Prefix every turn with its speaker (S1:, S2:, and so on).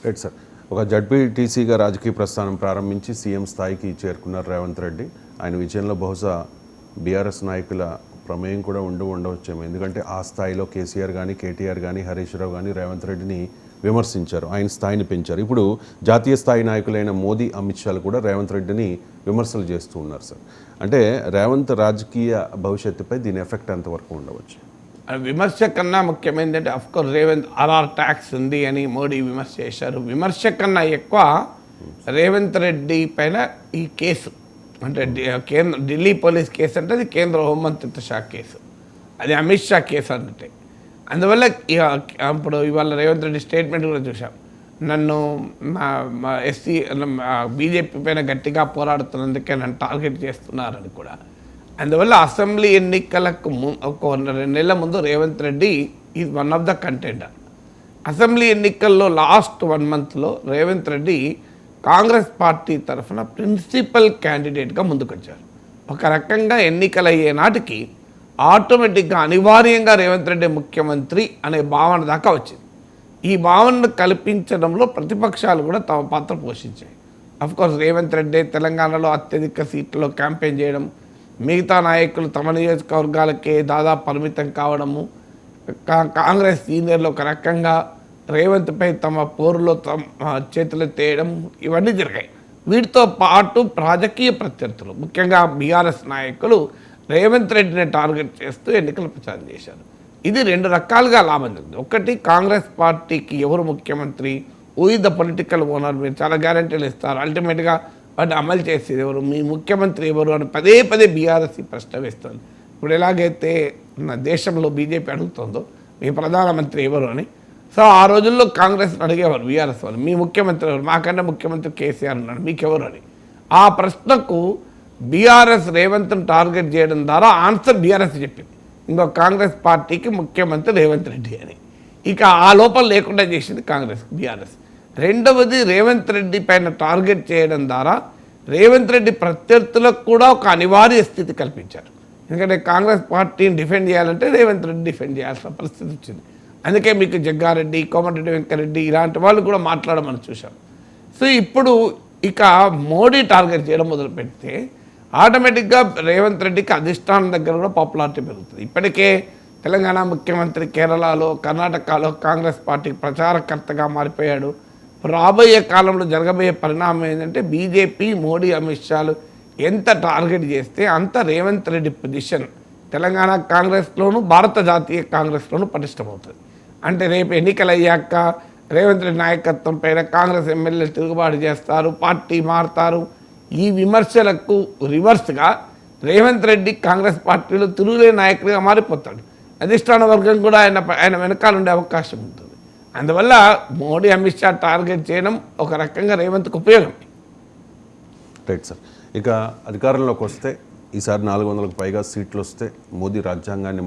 S1: Right sir. ఒక జడ్పీటీసీగా రాజకీయ ప్రస్థానం ప్రారంభించి సీఎం స్థాయికి చేరుకున్నారు రేవంత్ రెడ్డి. ఆయన విజయంలో బహుశా బీఆర్ఎస్ నాయకుల ప్రమేయం కూడా ఉండవచ్చేమో. ఎందుకంటే ఆ స్థాయిలో కేసీఆర్ కానీ, కేటీఆర్ కానీ, హరీష్ రావు కానీ రేవంత్ రెడ్డిని విమర్శించారు, ఆయన స్థాయిని పెంచారు. ఇప్పుడు జాతీయ స్థాయి నాయకులైన మోదీ, అమిత్ షాలు కూడా రేవంత్ రెడ్డిని విమర్శలు చేస్తూ ఉన్నారు సార్. అంటే రేవంత్ రాజకీయ భవిష్యత్తుపై దీని ఎఫెక్ట్ ఎంతవరకు ఉండవచ్చు?
S2: విమర్శ కన్నా ముఖ్యమైనది అఫ్కోర్స్ రేవంత్ ఆర్ఆర్ ట్యాక్స్ ఉంది అని మోడీ విమర్శ చేశారు. విమర్శ కన్నా ఎక్కువ రేవంత్ రెడ్డి పైన ఈ కేసు, అంటే ఢిల్లీ పోలీస్ కేసు అంటే అది కేంద్ర హోంమంత్రిత్వ శాఖ కేసు, అది అమిత్ షా కేసు అంటే. అందువల్ల ఇప్పుడు ఇవాళ రేవంత్ రెడ్డి స్టేట్మెంట్ కూడా చూసాం, నన్ను మా ఎస్సీ బీజేపీ పైన గట్టిగా పోరాడుతున్నందుకే నన్ను టార్గెట్ చేస్తున్నారని కూడా. అందువల్ల అసెంబ్లీ ఎన్నికలకు ఒక 2 నెలల ముందు Revanth Reddy is one of the contender. Assembly ఎన్నికల్లో లాస్ట్ 1 మంత్లో రేవంత్ రెడ్డి కాంగ్రెస్ పార్టీ తరఫున ప్రిన్సిపల్ క్యాండిడేట్గా ముందుకొచ్చారు. ఒక రకంగా ఎన్నికలు అయ్యే నాటికి ఆటోమేటిక్గా అనివార్యంగా రేవంత్ రెడ్డి ముఖ్యమంత్రి అనే భావన దాకా వచ్చింది. ఈ భావనను కల్పించడంలో ప్రతిపక్షాలు కూడా తమ పాత్ర పోషించాయి. అఫ్కోర్స్ రేవంత్ రెడ్డి తెలంగాణలో అత్యధిక సీట్లలో క్యాంపెయిన్ చేయడం, మిగతా నాయకులు తమ నియోజకవర్గాలకే దాదాపు పరిమితం కావడము, కాంగ్రెస్ సీనియర్లు ఒక రకంగా రేవంత్పై తమ పోరులో చేతులెత్తేయడం, ఇవన్నీ జరిగాయి. వీటితో పాటు రాజకీయ ప్రత్యర్థులు, ముఖ్యంగా బీఆర్ఎస్ నాయకులు రేవంత్ రెడ్డిని టార్గెట్ చేస్తూ ఎన్నికల ప్రచారం చేశారు. ఇది 2 రకాలుగా లాభం జరిగింది. ఒకటి, కాంగ్రెస్ పార్టీకి ఎవరు ముఖ్యమంత్రి, who is the political owner, మీరు చాలా గ్యారంటీలు ఇస్తారు, అల్టిమేట్గా వాటిని అమలు చేసేది ఎవరు, మీ ముఖ్యమంత్రి ఎవరు అని పదే బీఆర్ఎస్ ప్రశ్న వేస్తుంది. ఇప్పుడు ఎలాగైతే దేశంలో బీజేపీ అడుగుతుందో మీ ప్రధానమంత్రి ఎవరు అని, సో ఆ రోజుల్లో కాంగ్రెస్ అడిగేవారు బీఆర్ఎస్ వాళ్ళు, మీ ముఖ్యమంత్రి ఎవరు, మాకన్నా ముఖ్యమంత్రి కేసీఆర్ ఉన్నాడు, మీకెవరు అని. ఆ ప్రశ్నకు బీఆర్ఎస్ రేవంత్ను టార్గెట్ చేయడం ద్వారా ఆన్సర్ బీఆర్ఎస్ చెప్పింది, ఇంకో కాంగ్రెస్ పార్టీకి ముఖ్యమంత్రి రేవంత్ రెడ్డి అని. ఇక ఆ లోపల లేకుండా చేసింది కాంగ్రెస్ బీఆర్ఎస్. రెండవది, రేవంత్ రెడ్డి పైన టార్గెట్ చేయడం ద్వారా రేవంత్ రెడ్డి ప్రత్యర్థులకు కూడా ఒక అనివార్య స్థితి కల్పించారు. ఎందుకంటే కాంగ్రెస్ పార్టీని డిఫెండ్ చేయాలంటే రేవంత్ రెడ్డి డిఫెండ్ చేయాల్సిన పరిస్థితి వచ్చింది. అందుకే మీకు జగ్గారెడ్డి, కోమటిరెడ్డి వెంకరెడ్డి ఇలాంటి వాళ్ళు కూడా మాట్లాడమని చూసాం. సో ఇప్పుడు ఇక మోడీ టార్గెట్ చేయడం మొదలు పెడితే ఆటోమేటిక్గా రేవంత్ రెడ్డికి అధిష్టానం దగ్గర కూడా పాపులారిటీ పెరుగుతుంది. ఇప్పటికే తెలంగాణ ముఖ్యమంత్రి కేరళలో, కర్ణాటకలో కాంగ్రెస్ పార్టీకి ప్రచారకర్తగా మారిపోయాడు. రాబోయే కాలంలో జరగబోయే పరిణామం ఏంటంటే బీజేపీ, మోడీ, అమిత్ షాలు ఎంత టార్గెట్ చేస్తే అంత రేవంత్ రెడ్డి పొజిషన్ తెలంగాణ కాంగ్రెస్లోను, భారత జాతీయ కాంగ్రెస్లోను పటిష్టమవుతుంది. అంటే రేపు ఎన్నికలు అయ్యాక రేవంత్ రెడ్డి నాయకత్వం పైన కాంగ్రెస్ ఎమ్మెల్యేలు తిరుగుబాటు చేస్తారు, పార్టీ మారుతారు. ఈ విమర్శలకు రివర్స్గా రేవంత్ రెడ్డి కాంగ్రెస్ పార్టీలో తిరుగులేని నాయకుడిగా మారిపోతాడు. అధిష్టాన వర్గం కూడా ఆయన వెనకాల ఉండే అవకాశం ఉంటుంది. అందువల్ల మోడీ, అమిత్ షా టార్గెట్ చేయడం ఒక రకంగా రేవంత్కు ఉపయోగం.
S1: Right sir. ఇక అధికారంలోకి వస్తే ఈసారి 400కు పైగా సీట్లు వస్తే మోదీ రాజ్యాంగాన్ని